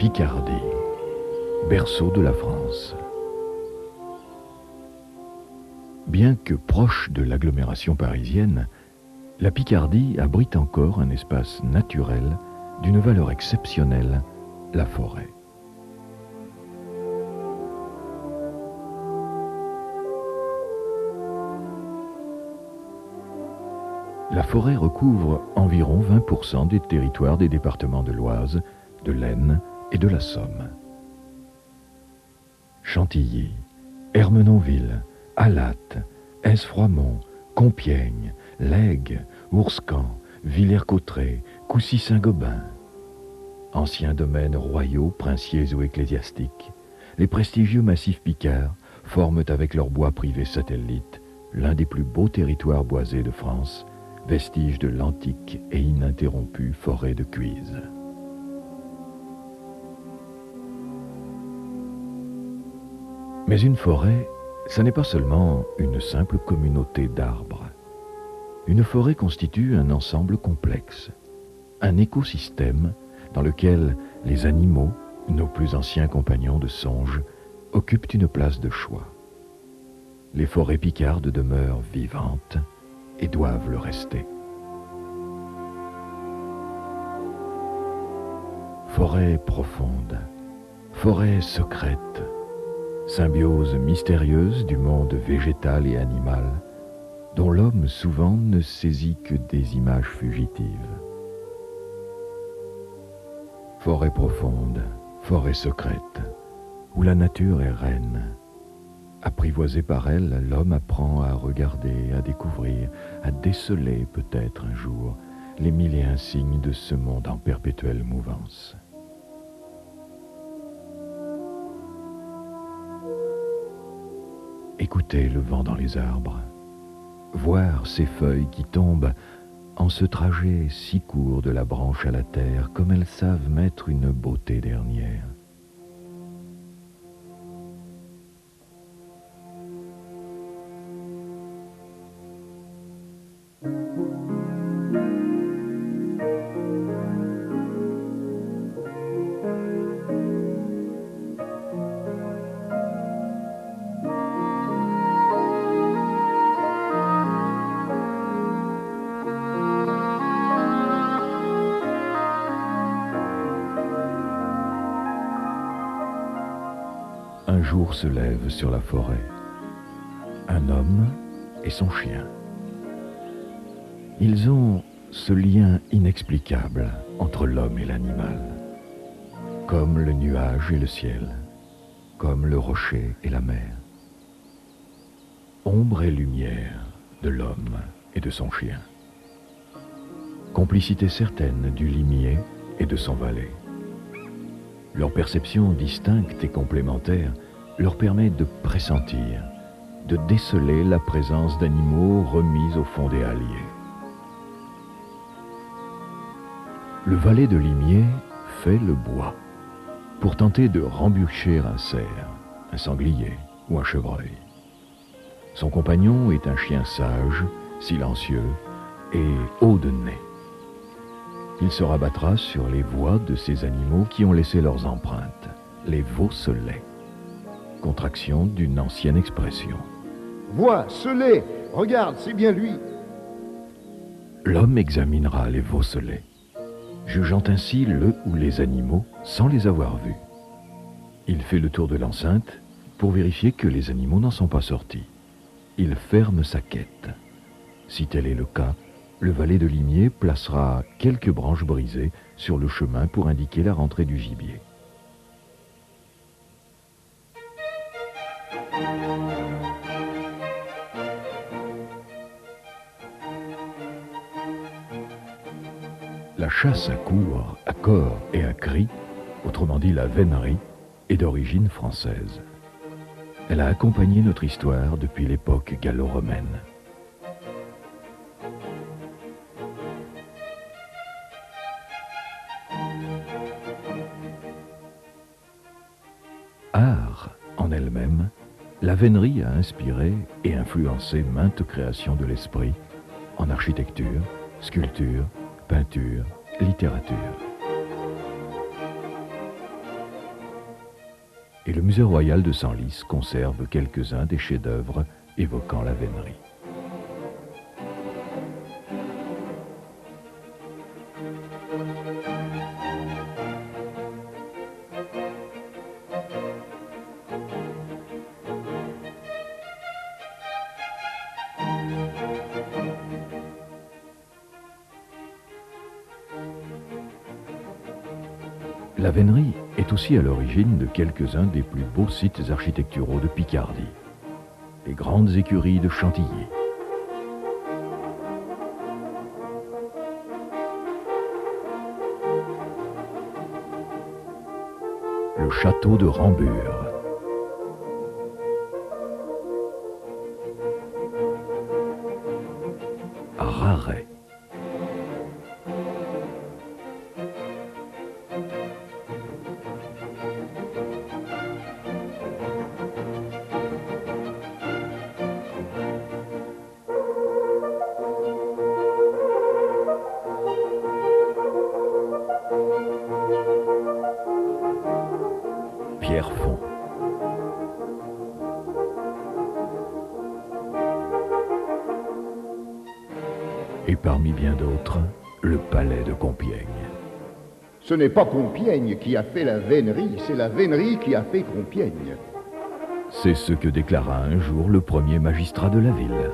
Picardie, berceau de la France. Bien que proche de l'agglomération parisienne, la Picardie abrite encore un espace naturel d'une valeur exceptionnelle, la forêt. La forêt recouvre environ 20% des territoires des départements de l'Oise, de l'Aisne et de la Somme. Chantilly, Ermenonville, Alatte, Aise-Froidmont, Compiègne, Lègue, Ourscan, Villers-Cotterêts, Coucy-Saint-Gobain. Anciens domaines royaux, princiers ou ecclésiastiques, les prestigieux massifs picards forment avec leurs bois privés satellites l'un des plus beaux territoires boisés de France, vestige de l'antique et ininterrompue forêt de Cuise. Mais une forêt, ce n'est pas seulement une simple communauté d'arbres. Une forêt constitue un ensemble complexe, un écosystème dans lequel les animaux, nos plus anciens compagnons de songe, occupent une place de choix. Les forêts picardes demeurent vivantes et doivent le rester. Forêt profonde, forêt secrète, symbiose mystérieuse du monde végétal et animal, dont l'homme souvent ne saisit que des images fugitives. Forêt profonde, forêt secrète, où la nature est reine. Apprivoisé par elle, l'homme apprend à regarder, à découvrir, à déceler peut-être un jour les mille et un signes de ce monde en perpétuelle mouvance. Écoutez le vent dans les arbres, voir ces feuilles qui tombent en ce trajet si court de la branche à la terre, comme elles savent mettre une beauté dernière. Un jour se lève sur la forêt un homme et son chien. Ils ont ce lien inexplicable entre l'homme et l'animal, comme le nuage et le ciel, comme le rocher et la mer. Ombre et lumière de l'homme et de son chien. Complicité certaine du limier et de son valet. Leur perception distincte et complémentaire leur permet de pressentir, de déceler la présence d'animaux remis au fond des halliers. Le valet de limier fait le bois pour tenter de rembûcher un cerf, un sanglier ou un chevreuil. Son compagnon est un chien sage, silencieux et haut de nez. Il se rabattra sur les voies de ces animaux qui ont laissé leurs empreintes, les vaucelets, contraction d'une ancienne expression. Vois, Celet, regarde, c'est bien lui. L'homme examinera les vaucelets, jugeant ainsi le ou les animaux sans les avoir vus. Il fait le tour de l'enceinte pour vérifier que les animaux n'en sont pas sortis. Il ferme sa quête. Si tel est le cas, le valet de limier placera quelques branches brisées sur le chemin pour indiquer la rentrée du gibier. La chasse à courre, à corps et à cri, autrement dit la vénerie, est d'origine française. Elle a accompagné notre histoire depuis l'époque gallo-romaine. Art en elle-même, la vénerie a inspiré et influencé maintes créations de l'esprit en architecture, sculpture, peinture, littérature. et le musée royal de Senlis conserve quelques-uns des chefs-d'œuvre évoquant la vénerie. La vénerie est aussi à l'origine de quelques-uns des plus beaux sites architecturaux de Picardie. Les grandes écuries de Chantilly, le château de Rambure, à Raret, Pierrefonds, et parmi bien d'autres, le palais de Compiègne. Ce n'est pas Compiègne qui a fait la vénerie, c'est la vénerie qui a fait Compiègne. C'est ce que déclara un jour le premier magistrat de la ville.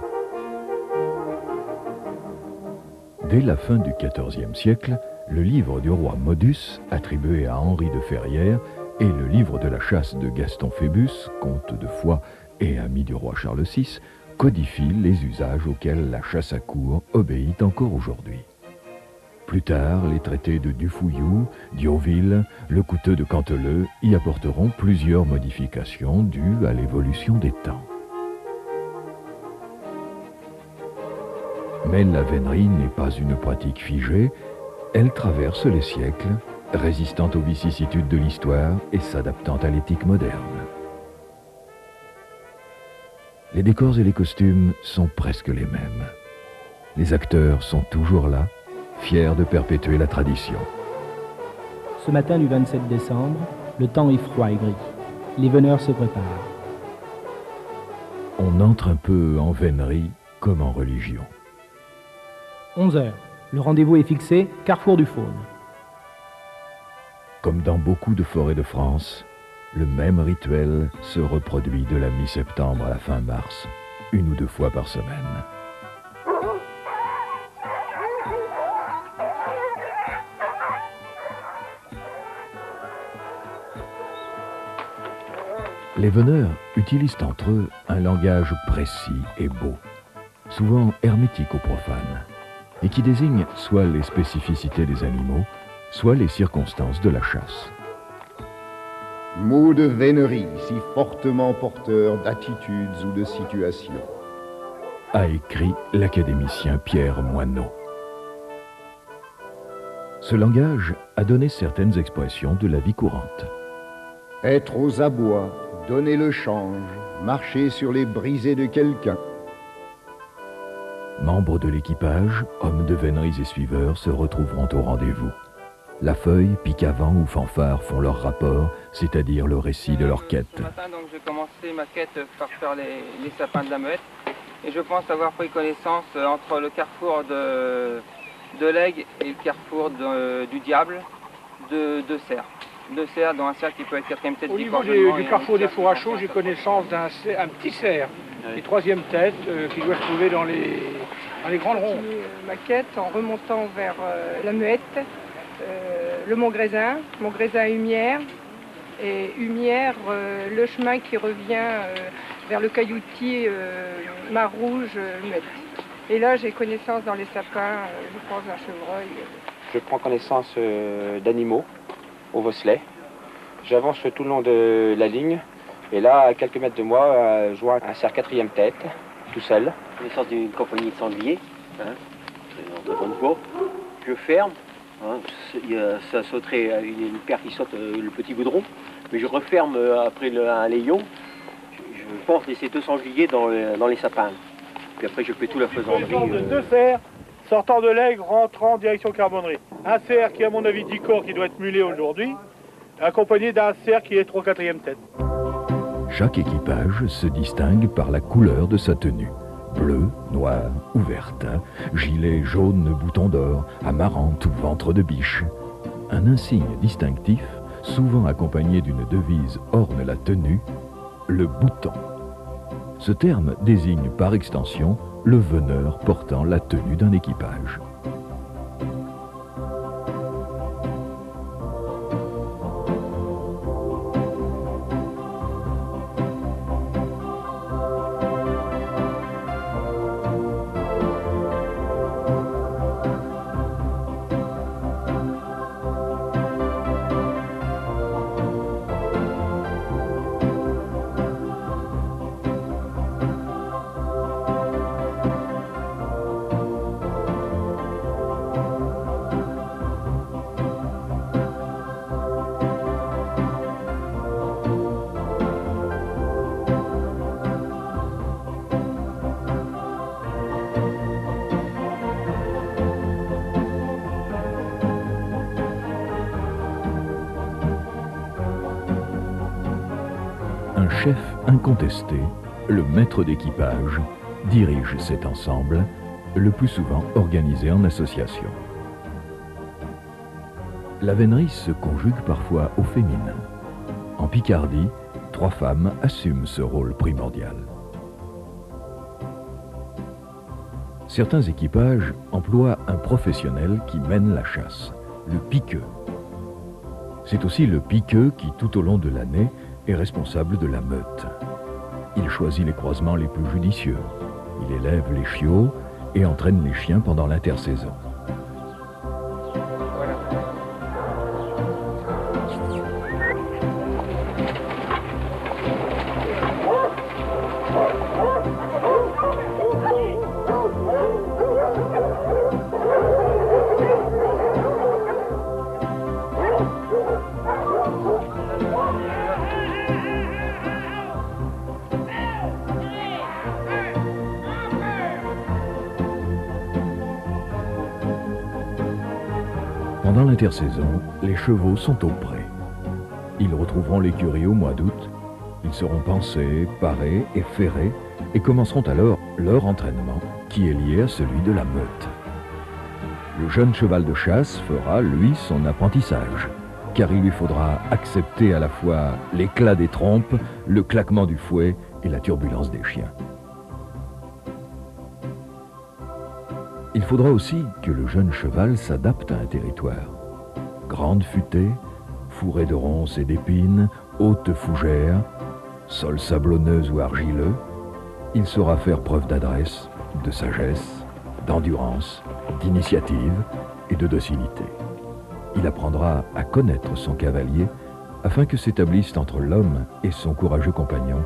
Dès la fin du XIVe siècle, le livre du roi Modus, attribué à Henri de Ferrières, et le livre de la chasse de Gaston Phébus, comte de Foix et ami du roi Charles VI, codifient les usages auxquels la chasse à courre obéit encore aujourd'hui. Plus tard, les traités de Dufouillou, Dionville, le Couteux de Canteleu y apporteront plusieurs modifications dues à l'évolution des temps. Mais la vénerie n'est pas une pratique figée, elle traverse les siècles, résistant aux vicissitudes de l'histoire et s'adaptant à l'éthique moderne. Les décors et les costumes sont presque les mêmes. Les acteurs sont toujours là, fiers de perpétuer la tradition. Ce matin du 27 décembre, le temps est froid et gris. Les veneurs se préparent. On entre un peu en vénerie comme en religion. 11 heures. Le rendez-vous est fixé, carrefour du Faune. Comme dans beaucoup de forêts de France, le même rituel se reproduit de la mi-septembre à la fin mars, une ou deux fois par semaine. Les veneurs utilisent entre eux un langage précis et beau, souvent hermétique aux profanes, et qui désigne soit les spécificités des animaux, soit les circonstances de la chasse. Mots de vénerie, si fortement porteurs d'attitudes ou de situations. A écrit l'académicien Pierre Moineau. Ce langage a donné certaines expressions de la vie courante. Être aux abois, donner le change, marcher sur les brisées de quelqu'un. Membres de l'équipage, hommes de véneries et suiveurs se retrouveront au rendez-vous. La feuille, pic à vent ou fanfare font leur rapport, c'est-à-dire le récit de leur quête. Ce matin, donc, j'ai commencé ma quête par faire les sapins de la Muette. Et je pense avoir pris connaissance entre le carrefour de l'Aigle et le carrefour du Diable de cerfs. Deux cerfs, dont un cerf qui peut être quatrième tête. Au niveau du carrefour des fours à chaud, j'ai connaissance d'un petit cerf, les troisième têtes, qui doit se trouver dans les grandes rondes. Ma quête en remontant vers la Muette, le Montgrésin Humière, et Humière, le chemin qui revient vers le cailloutier Mar-Rouge, Muette. Et là, j'ai connaissance dans les sapins, je pense d'un chevreuil. Je prends connaissance d'animaux au Vosselet. J'avance tout le long de la ligne. Et là, à quelques mètres de moi, je vois un cerf quatrième tête, tout seul. Connaissance d'une compagnie de sangliers, de Bonnecourt. Je ferme. Ça sauterait une paire qui saute le petit goudron. Mais je referme après un layon. Je pense laisser 2 sangliers dans les sapins. Puis après, je fais tout la faisanderie. Deux cerfs sortant de l'Aigle, rentrant en direction Carbonnerie. Un cerf qui, à mon avis, dit corps, qui doit être mulé aujourd'hui. accompagné d'un cerf qui est 3 4e tête. Chaque équipage se distingue par la couleur de sa tenue. Bleue, noire ou verte, gilet jaune bouton d'or, amarante ou ventre de biche. Un insigne distinctif, souvent accompagné d'une devise, orne la tenue, le bouton. Ce terme désigne par extension le veneur portant la tenue d'un équipage. Un chef incontesté, le maître d'équipage, dirige cet ensemble, le plus souvent organisé en association. La vénerie se conjugue parfois au féminin. En Picardie, 3 femmes assument ce rôle primordial. Certains équipages emploient un professionnel qui mène la chasse, le piqueux. C'est aussi le piqueux qui, tout au long de l'année, est responsable de la meute. Il choisit les croisements les plus judicieux. Il élève les chiots et entraîne les chiens pendant l'intersaison. Pendant l'intersaison, les chevaux sont au pré. Ils retrouveront l'écurie au mois d'août. Ils seront pansés, parés et ferrés et commenceront alors leur entraînement qui est lié à celui de la meute. Le jeune cheval de chasse fera, lui, son apprentissage, car il lui faudra accepter à la fois l'éclat des trompes, le claquement du fouet et la turbulence des chiens. Il faudra aussi que le jeune cheval s'adapte à un territoire. Grande futée, fourrée de ronces et d'épines, haute fougère, sol sablonneux ou argileux, il saura faire preuve d'adresse, de sagesse, d'endurance, d'initiative et de docilité. Il apprendra à connaître son cavalier afin que s'établisse entre l'homme et son courageux compagnon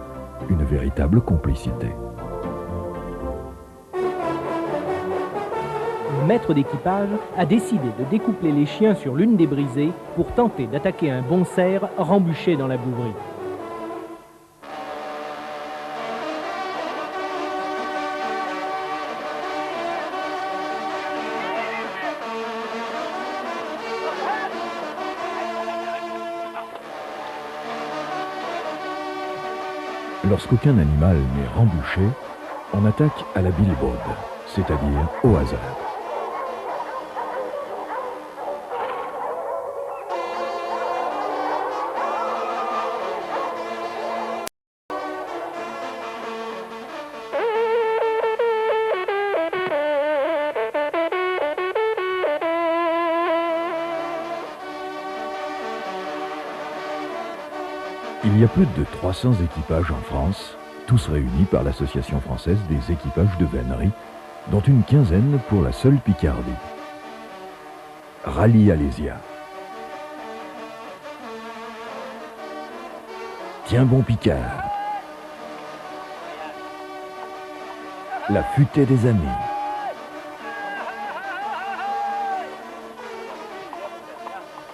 une véritable complicité. Le maître d'équipage a décidé de découpler les chiens sur l'une des brisées pour tenter d'attaquer un bon cerf rembûché dans la bouverie. Lorsqu'aucun animal n'est rembûché, on attaque à la billebaude, c'est-à-dire au hasard. Il y a plus de 300 équipages en France, tous réunis par l'Association française des équipages de vénerie, dont une quinzaine pour la seule Picardie. Rallye Alésia. Tiens bon Picard. La futée des amis.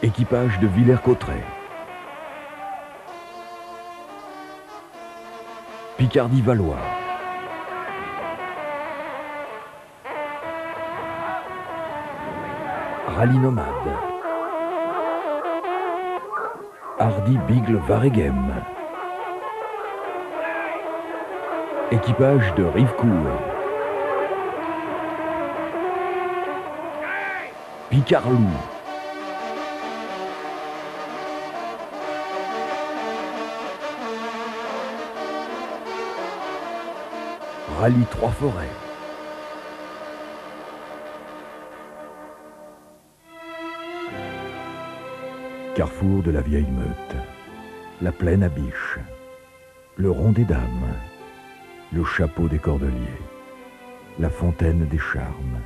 Équipage de Villers-Cotterêts. Picardie-Valois. Rallye nomade. Hardy Beagle Waregem. Équipage de Rivecourt. Picard-Loup. Rallye Trois-Forêts. Carrefour de la Vieille Meute, la Plaine à Biche, le Rond des Dames, le Chapeau des Cordeliers, la Fontaine des Charmes.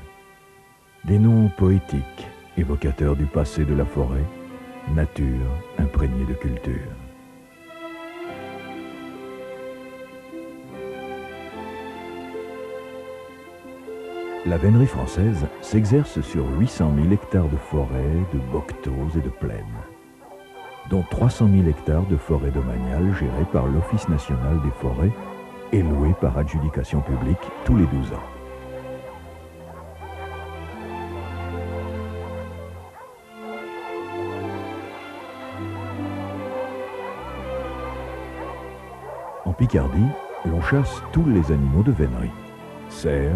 Des noms poétiques, évocateurs du passé de la forêt, nature imprégnée de culture. La vénerie française s'exerce sur 800 000 hectares de forêts, de bocteaux et de plaines, dont 300 000 hectares de forêts domaniales gérées par l'Office national des forêts et louées par adjudication publique tous les 12 ans. En Picardie, l'on chasse tous les animaux de vénerie. Cerfs,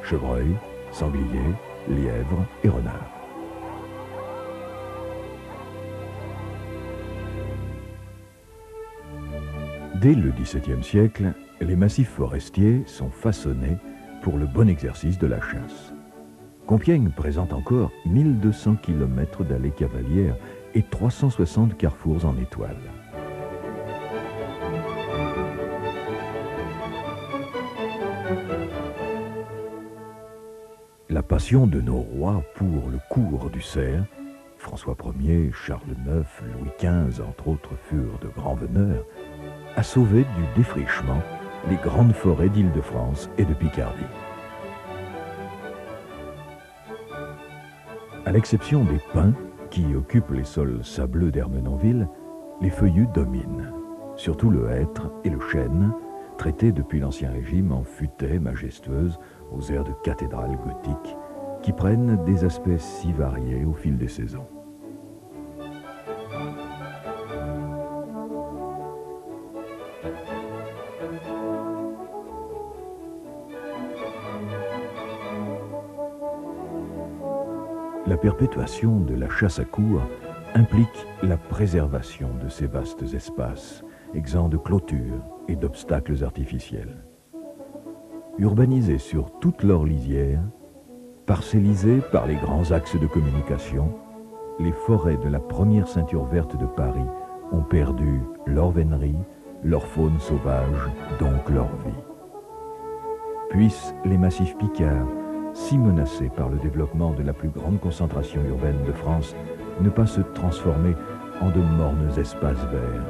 chevreuils, sangliers, lièvres et renards. Dès le XVIIe siècle, les massifs forestiers sont façonnés pour le bon exercice de la chasse. Compiègne présente encore 1200 km d'allées cavalières et 360 carrefours en étoiles. La passion de nos rois pour le cours du cerf, François Ier, Charles IX, Louis XV, entre autres, furent de grands veneurs, a sauvé du défrichement les grandes forêts d'Île-de-France et de Picardie. À l'exception des pins, qui occupent les sols sableux d'Ermenonville, les feuillus dominent, surtout le hêtre et le chêne, traités depuis l'Ancien Régime en futaies majestueuses aux airs de cathédrales gothiques, qui prennent des aspects si variés au fil des saisons. La perpétuation de la chasse à courre implique la préservation de ces vastes espaces, exempts de clôtures et d'obstacles artificiels. Urbanisés sur toute leur lisière, parcellisés par les grands axes de communication, les forêts de la première ceinture verte de Paris ont perdu leur vénerie, leur faune sauvage, donc leur vie. Puissent les massifs picards, si menacés par le développement de la plus grande concentration urbaine de France, ne pas se transformer en de mornes espaces verts.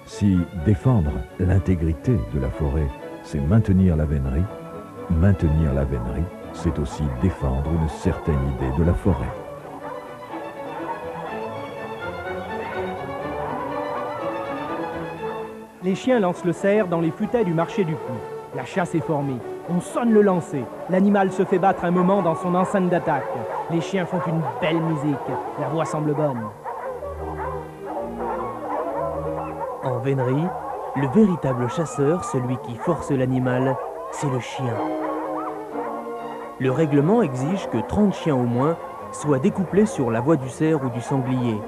Si défendre l'intégrité de la forêt, c'est maintenir la vénerie, c'est aussi défendre une certaine idée de la forêt. Les chiens lancent le cerf dans les futaies du marché du Puy. La chasse est formée. On sonne le lancer. L'animal se fait battre un moment dans son enceinte d'attaque. Les chiens font une belle musique. La voix semble bonne. En vénerie, le véritable chasseur, celui qui force l'animal, c'est le chien. Le règlement exige que 30 chiens au moins soient découplés sur la voie du cerf ou du sanglier,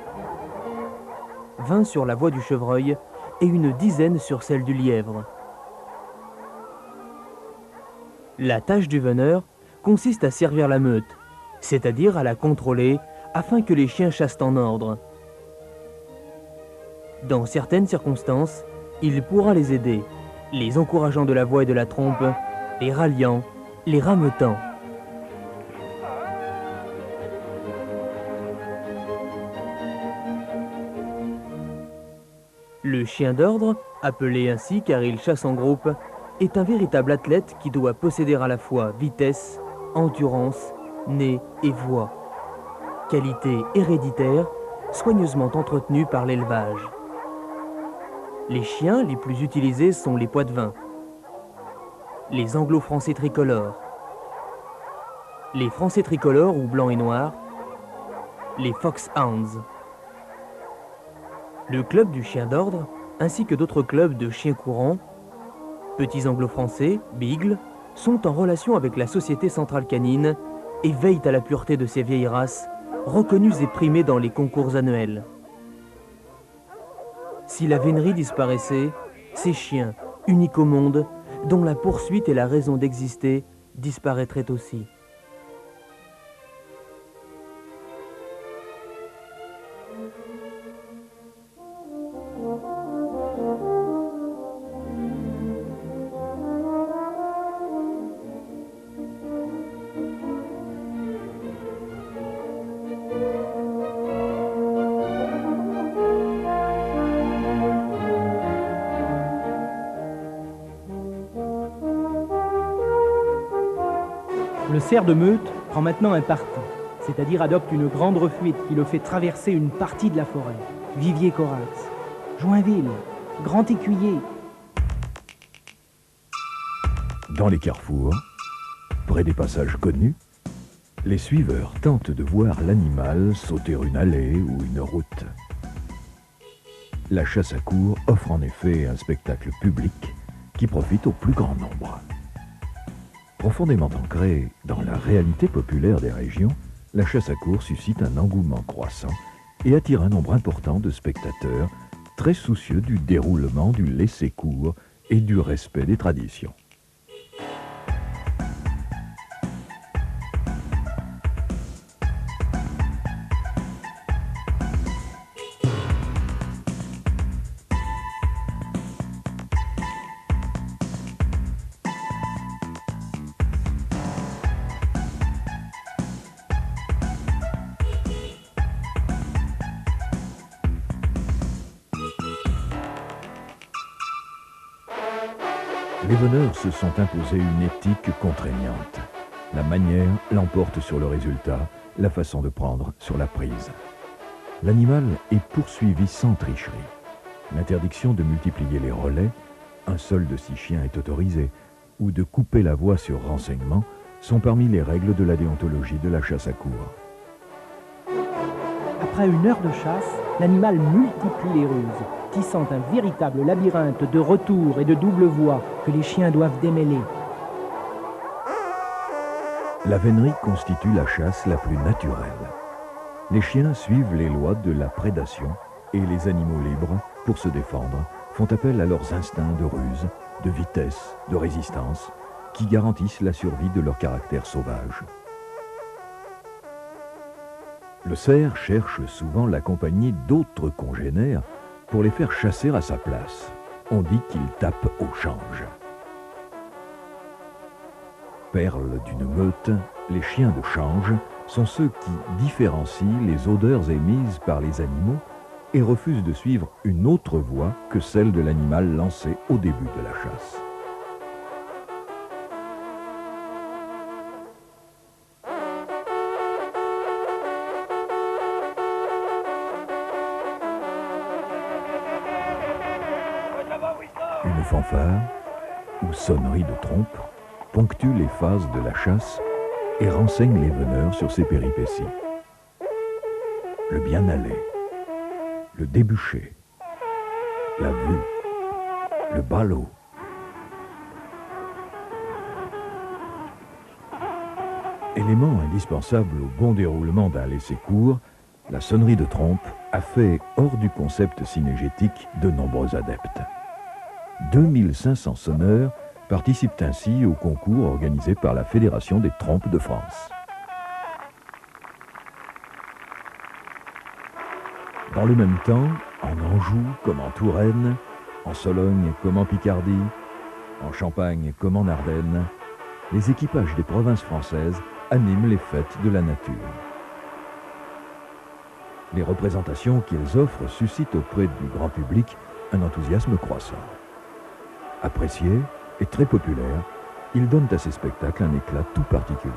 20 sur la voie du chevreuil et une dizaine sur celle du lièvre. La tâche du veneur consiste à servir la meute, c'est-à-dire à la contrôler afin que les chiens chassent en ordre. Dans certaines circonstances, il pourra les aider, les encourageant de la voix et de la trompe, les ralliant, les rameutant. Le chien d'ordre, appelé ainsi car il chasse en groupe, est un véritable athlète qui doit posséder à la fois vitesse, endurance, nez et voix. Qualité héréditaire, soigneusement entretenue par l'élevage. Les chiens les plus utilisés sont les poitevins, les anglo-français tricolores, les français tricolores ou blancs et noirs, les foxhounds. Le club du chien d'ordre, ainsi que d'autres clubs de chiens courants, petits anglo-français, Beagle, sont en relation avec la Société centrale canine et veillent à la pureté de ces vieilles races, reconnues et primées dans les concours annuels. Si la vénerie disparaissait, ces chiens, uniques au monde, dont la poursuite et la raison d'exister, disparaîtraient aussi. Le cerf de meute prend maintenant un parti, c'est-à-dire adopte une grande refuite qui le fait traverser une partie de la forêt. Vivier-Corax, Joinville, Grand Écuyer. Dans les carrefours, près des passages connus, les suiveurs tentent de voir l'animal sauter une allée ou une route. La chasse à courre offre en effet un spectacle public qui profite au plus grand nombre. Profondément ancrée dans la réalité populaire des régions, la chasse à courre suscite un engouement croissant et attire un nombre important de spectateurs très soucieux du déroulement du laisser-court et du respect des traditions. Les veneurs se sont imposés une éthique contraignante. La manière l'emporte sur le résultat, la façon de prendre sur la prise. L'animal est poursuivi sans tricherie. L'interdiction de multiplier les relais, un seul de 6 chiens est autorisé, ou de couper la voie sur renseignement, sont parmi les règles de la déontologie de la chasse à courre. Après une heure de chasse, l'animal multiplie les ruses, tissant un véritable labyrinthe de retours et de double voies que les chiens doivent démêler. La vénerie constitue la chasse la plus naturelle. Les chiens suivent les lois de la prédation et les animaux libres, pour se défendre, font appel à leurs instincts de ruse, de vitesse, de résistance, qui garantissent la survie de leur caractère sauvage. Le cerf cherche souvent la compagnie d'autres congénères pour les faire chasser à sa place. On dit qu'il tape au change. Perles d'une meute, les chiens de change sont ceux qui différencient les odeurs émises par les animaux et refusent de suivre une autre voie que celle de l'animal lancé au début de la chasse. Une fanfare ou sonnerie de trompe ponctue les phases de la chasse et renseigne les veneurs sur ses péripéties. Le bien-aller, le débouché, la vue, le ballot. Élément indispensable au bon déroulement d'un laisser-court, la sonnerie de trompe a fait, hors du concept synégétique, de nombreux adeptes. 2500 sonneurs participent ainsi au concours organisé par la Fédération des trompes de France. Dans le même temps, en Anjou comme en Touraine, en Sologne comme en Picardie, en Champagne comme en Ardennes, les équipages des provinces françaises animent les fêtes de la nature. Les représentations qu'ils offrent suscitent auprès du grand public un enthousiasme croissant. Appréciés et très populaires, ils donnent à ces spectacles un éclat tout particulier.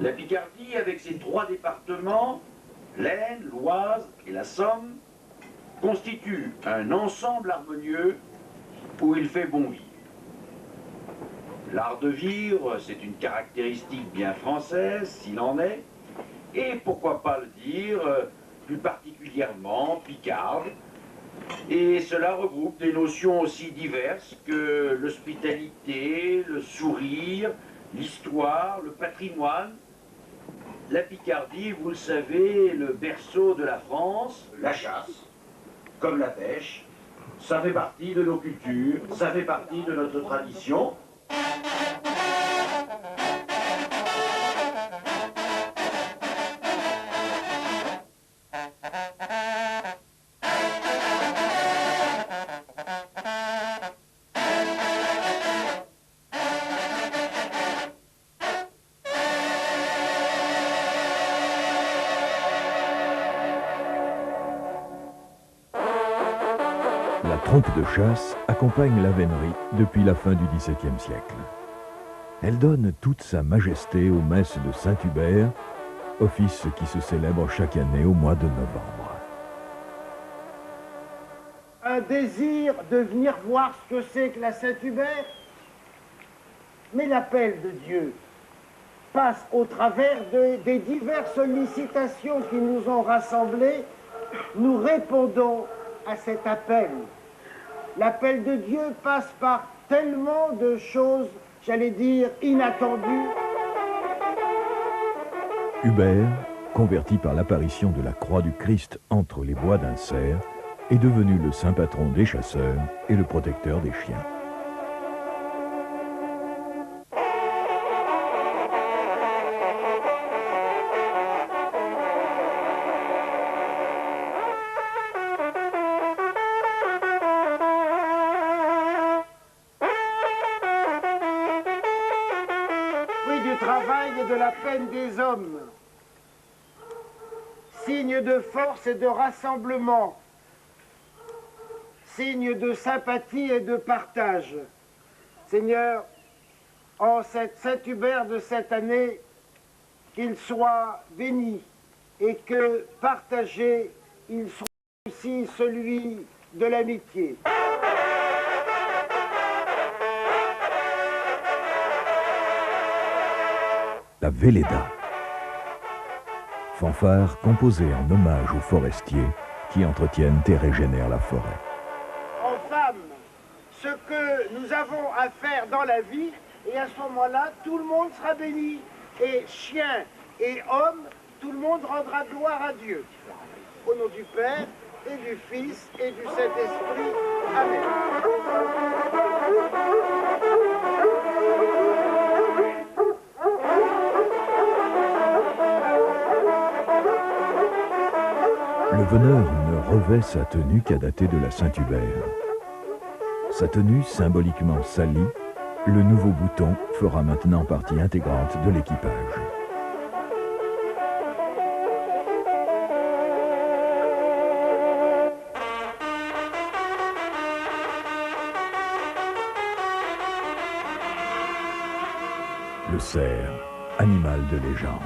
La Picardie, avec ses 3 départements, l'Aisne, l'Oise et la Somme, constitue un ensemble harmonieux où il fait bon vivre. L'art de vivre, c'est une caractéristique bien française, s'il en est, et pourquoi pas le dire, plus particulièrement picarde. Et cela regroupe des notions aussi diverses que l'hospitalité, le sourire, l'histoire, le patrimoine. La Picardie, vous le savez, est le berceau de la France, la chasse, comme la pêche. Ça fait partie de nos cultures, ça fait partie de notre tradition. La trompe de chasse accompagne la vénerie depuis la fin du XVIIe siècle. Elle donne toute sa majesté aux messes de Saint-Hubert, office qui se célèbre chaque année au mois de novembre. Un désir de venir voir ce que c'est que la Saint-Hubert, mais l'appel de Dieu passe au travers des diverses sollicitations qui nous ont rassemblés. Nous répondons à cet appel. L'appel de Dieu passe par tellement de choses, j'allais dire, inattendues. Hubert, converti par l'apparition de la croix du Christ entre les bois d'un cerf, est devenu le saint patron des chasseurs et le protecteur des chiens. De la peine des hommes, signe de force et de rassemblement, signe de sympathie et de partage. Seigneur, en cette Saint-Hubert de cette année, qu'il soit béni et que partagé, il soit aussi celui de l'amitié. La Véleda. Fanfare composée en hommage aux forestiers qui entretiennent et régénèrent la forêt. En femme, ce que nous avons à faire dans la vie, et à ce moment-là, tout le monde sera béni. Et chien et homme, tout le monde rendra gloire à Dieu. Au nom du Père, et du Fils, et du Saint-Esprit. Amen. Le veneur ne revêt sa tenue qu'à dater de la Saint-Hubert. Sa tenue symboliquement salie, le nouveau bouton fera maintenant partie intégrante de l'équipage. Le cerf, animal de légende.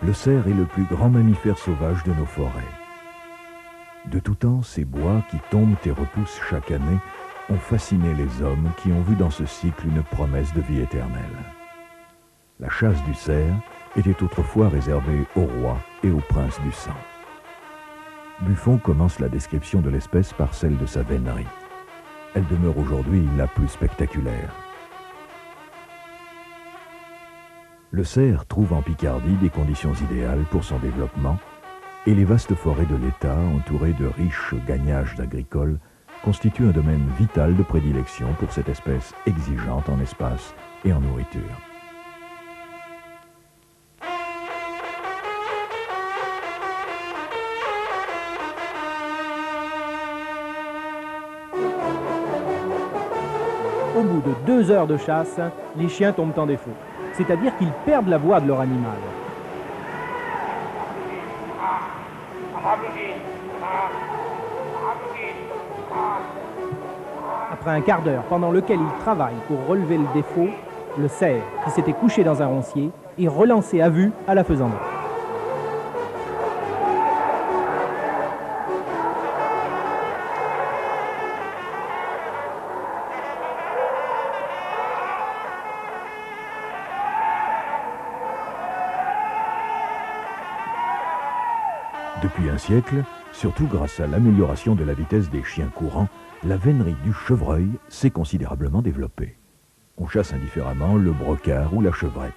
Le cerf est le plus grand mammifère sauvage de nos forêts. De tout temps, ces bois qui tombent et repoussent chaque année ont fasciné les hommes qui ont vu dans ce cycle une promesse de vie éternelle. La chasse du cerf était autrefois réservée aux rois et aux princes du sang. Buffon commence la description de l'espèce par celle de sa vénerie. Elle demeure aujourd'hui la plus spectaculaire. Le cerf trouve en Picardie des conditions idéales pour son développement et les vastes forêts de l'État, entourées de riches gagnages agricoles, constituent un domaine vital de prédilection pour cette espèce exigeante en espace et en nourriture. Au bout de 2 heures de chasse, les chiens tombent en défaut. C'est-à-dire qu'ils perdent la voix de leur animal. Après un quart d'heure pendant lequel ils travaillent pour relever le défaut, le cerf, qui s'était couché dans un roncier, est relancé à vue à la faisant mort. Depuis un siècle, surtout grâce à l'amélioration de la vitesse des chiens courants, la vénerie du chevreuil s'est considérablement développée. On chasse indifféremment le brocard ou la chevrette.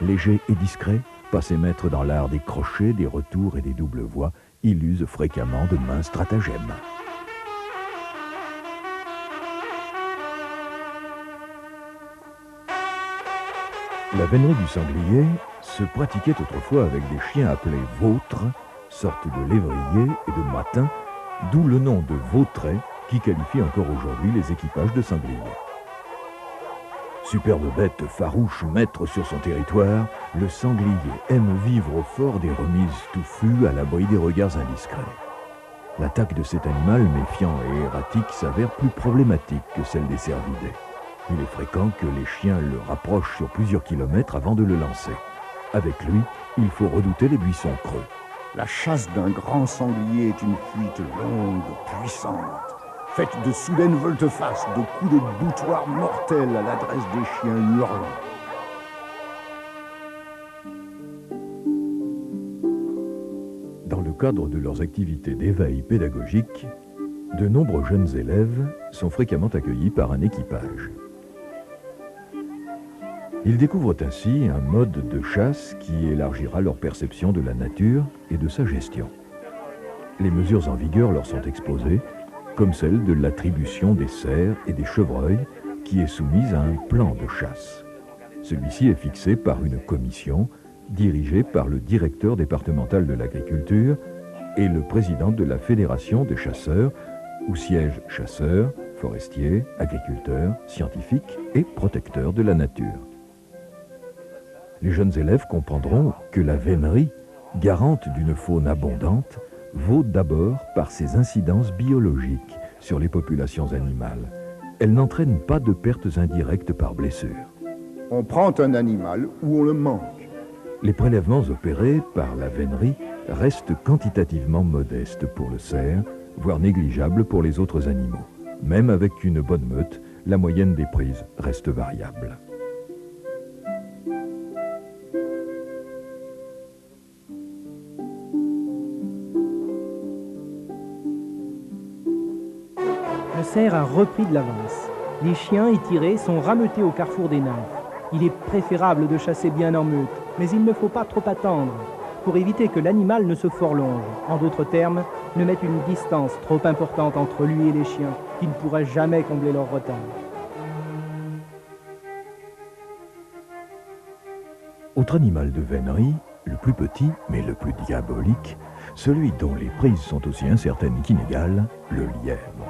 Léger et discret, passé maître dans l'art des crochets, des retours et des doubles voies, il use fréquemment de minces stratagèmes. La vénerie du sanglier se pratiquait autrefois avec des chiens appelés vautres, sorte de lévrier et de mâtin, d'où le nom de vautret qui qualifie encore aujourd'hui les équipages de sangliers. Superbe bête farouche, maître sur son territoire, le sanglier aime vivre au fort des remises touffues à l'abri des regards indiscrets. L'attaque de cet animal méfiant et erratique s'avère plus problématique que celle des cervidés. Il est fréquent que les chiens le rapprochent sur plusieurs kilomètres avant de le lancer. Avec lui, il faut redouter les buissons creux. La chasse d'un grand sanglier est une fuite longue, puissante, faite de soudaines volte-face, de coups de boutoir mortels à l'adresse des chiens hurlants. Dans le cadre de leurs activités d'éveil pédagogique, de nombreux jeunes élèves sont fréquemment accueillis par un équipage. Ils découvrent ainsi un mode de chasse qui élargira leur perception de la nature et de sa gestion. Les mesures en vigueur leur sont exposées, comme celle de l'attribution des cerfs et des chevreuils, qui est soumise à un plan de chasse. Celui-ci est fixé par une commission dirigée par le directeur départemental de l'agriculture et le président de la fédération des chasseurs, où siègent chasseurs, forestiers, agriculteurs, scientifiques et protecteurs de la nature. Les jeunes élèves comprendront que la vénerie, garante d'une faune abondante, vaut d'abord par ses incidences biologiques sur les populations animales. Elle n'entraîne pas de pertes indirectes par blessure. On prend un animal où on le manque. Les prélèvements opérés par la vénerie restent quantitativement modestes pour le cerf, voire négligeables pour les autres animaux. Même avec une bonne meute, la moyenne des prises reste variable. Le cerf a repris de l'avance. Les chiens étirés sont rameutés au carrefour des nymphes. Il est préférable de chasser bien en meute, mais il ne faut pas trop attendre, pour éviter que l'animal ne se forlonge. En d'autres termes, ne mette une distance trop importante entre lui et les chiens, qui ne pourraient jamais combler leur retard. Autre animal de vénerie, le plus petit, mais le plus diabolique, celui dont les prises sont aussi incertaines qu'inégales, le lièvre.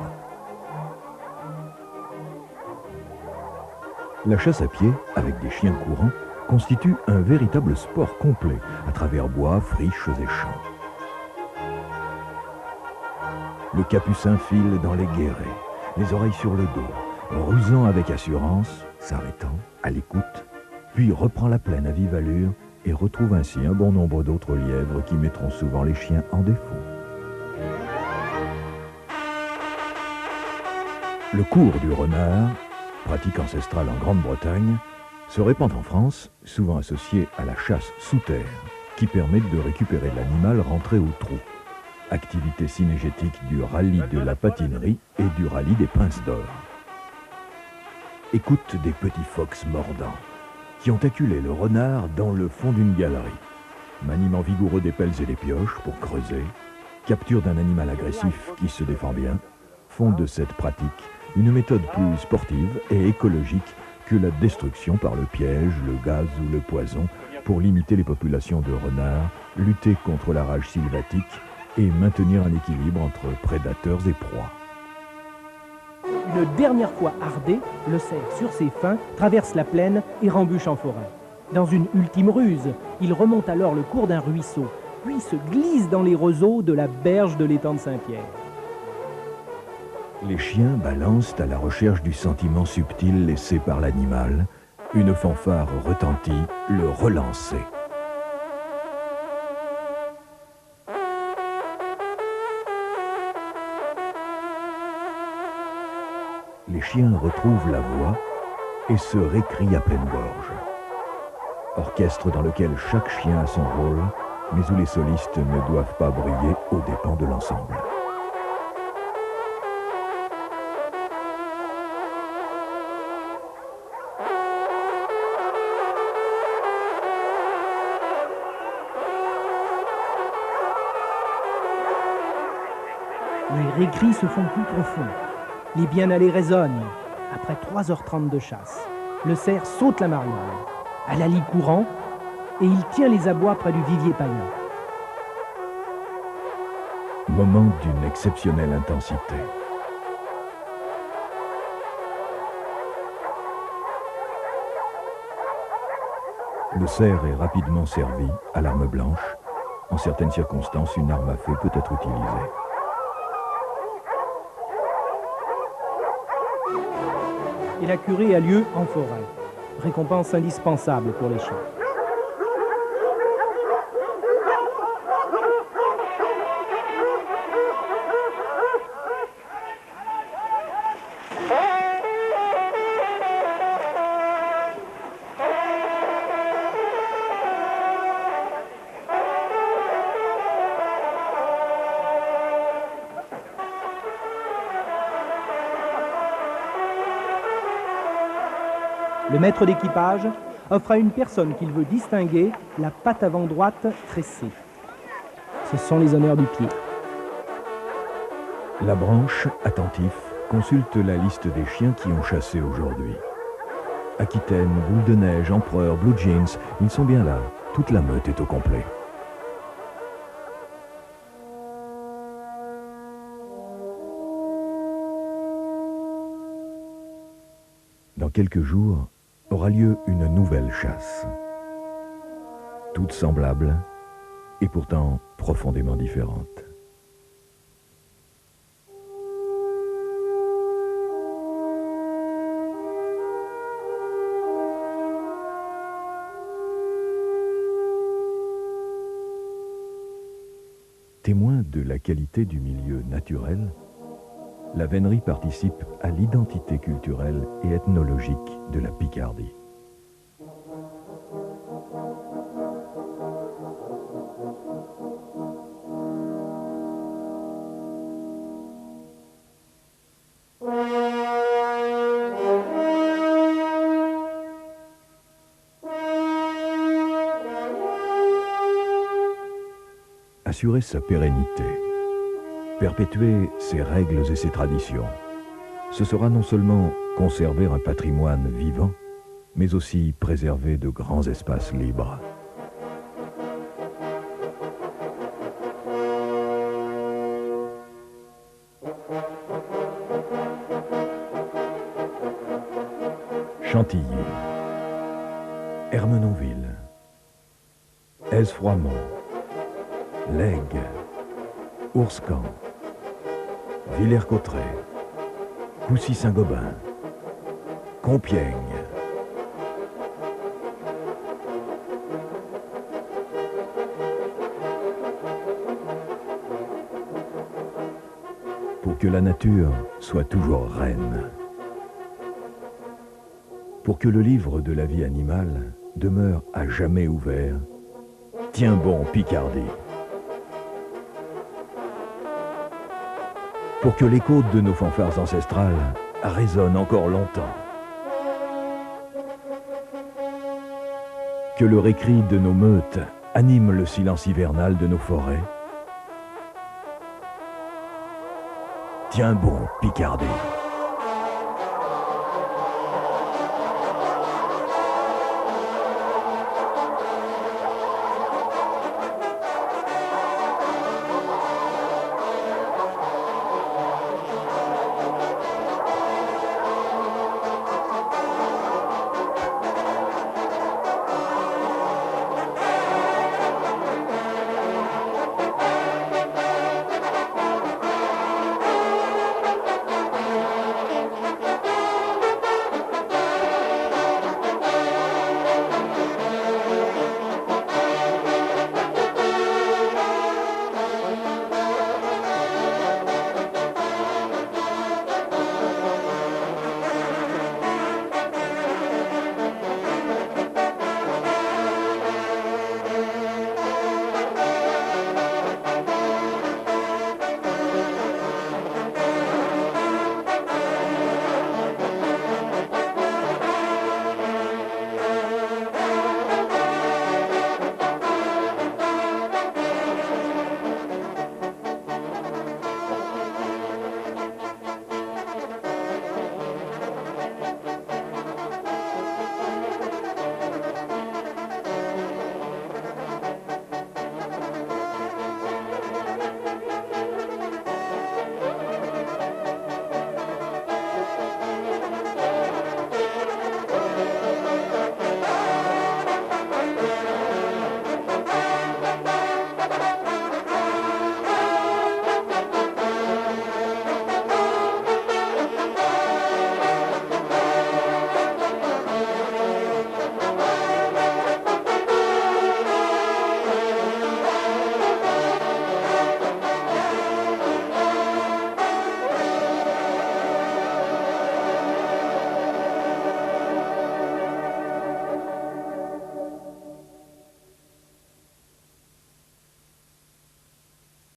La chasse à pied, avec des chiens courants, constitue un véritable sport complet, à travers bois, friches et champs. Le capucin file dans les guérets, les oreilles sur le dos, rusant avec assurance, s'arrêtant, à l'écoute, puis reprend la plaine à vive allure et retrouve ainsi un bon nombre d'autres lièvres qui mettront souvent les chiens en défaut. Le cours du renard, pratique ancestrale en Grande-Bretagne, se répand en France, souvent associé à la chasse sous terre, qui permet de récupérer l'animal rentré au trou. Activité synégétique du rallye de la patinerie et du rallye des Princes d'Or. Écoute des petits phoques mordants, qui ont acculé le renard dans le fond d'une galerie. Maniement vigoureux des pelles et des pioches pour creuser, capture d'un animal agressif qui se défend bien, font de cette pratique une méthode plus sportive et écologique que la destruction par le piège, le gaz ou le poison pour limiter les populations de renards, lutter contre la rage sylvatique et maintenir un équilibre entre prédateurs et proies. Une dernière fois hardé, le cerf, sur ses fins, traverse la plaine et rembûche en forêt. Dans une ultime ruse, il remonte alors le cours d'un ruisseau, puis se glisse dans les roseaux de la berge de l'étang de Saint-Pierre. Les chiens balancent à la recherche du sentiment subtil laissé par l'animal, une fanfare retentit, le relancer. Les chiens retrouvent la voix et se récrient à pleine gorge. Orchestre dans lequel chaque chien a son rôle, mais où les solistes ne doivent pas briller aux dépens de l'ensemble. Les récris se font plus profonds. Les bien-allés résonnent. Après 3h30 de chasse, le cerf saute la mariole, à l'ali courant, et il tient les abois près du vivier païen. Moment d'une exceptionnelle intensité. Le cerf est rapidement servi à l'arme blanche. En certaines circonstances, une arme à feu peut être utilisée. Et la curée a lieu en forêt. Récompense indispensable pour les chiens. Le maître d'équipage offre à une personne qu'il veut distinguer la patte avant droite tressée. Ce sont les honneurs du pied. La branche, attentif, consulte la liste des chiens qui ont chassé aujourd'hui. Aquitaine, Boule de Neige, Empereur, Blue Jeans, ils sont bien là. Toute la meute est au complet. Dans quelques jours, aura lieu une nouvelle chasse. Toutes semblables et pourtant profondément différentes. Témoin de la qualité du milieu naturel, la vénerie participe à l'identité culturelle et ethnologique de la Picardie. Assurer sa pérennité, perpétuer ses règles et ses traditions, ce sera non seulement conserver un patrimoine vivant, mais aussi préserver de grands espaces libres. Chantilly, Ermenonville, Aise-Froidmont, Lègue, Ourscan, Villers-Cotterêts, Coucy-Saint-Gobain, Compiègne. Pour que la nature soit toujours reine. Pour que le livre de la vie animale demeure à jamais ouvert, tiens bon Picardie. Pour que l'écho de nos fanfares ancestrales résonne encore longtemps. Que le récri de nos meutes anime le silence hivernal de nos forêts. Tiens bon, Picardie.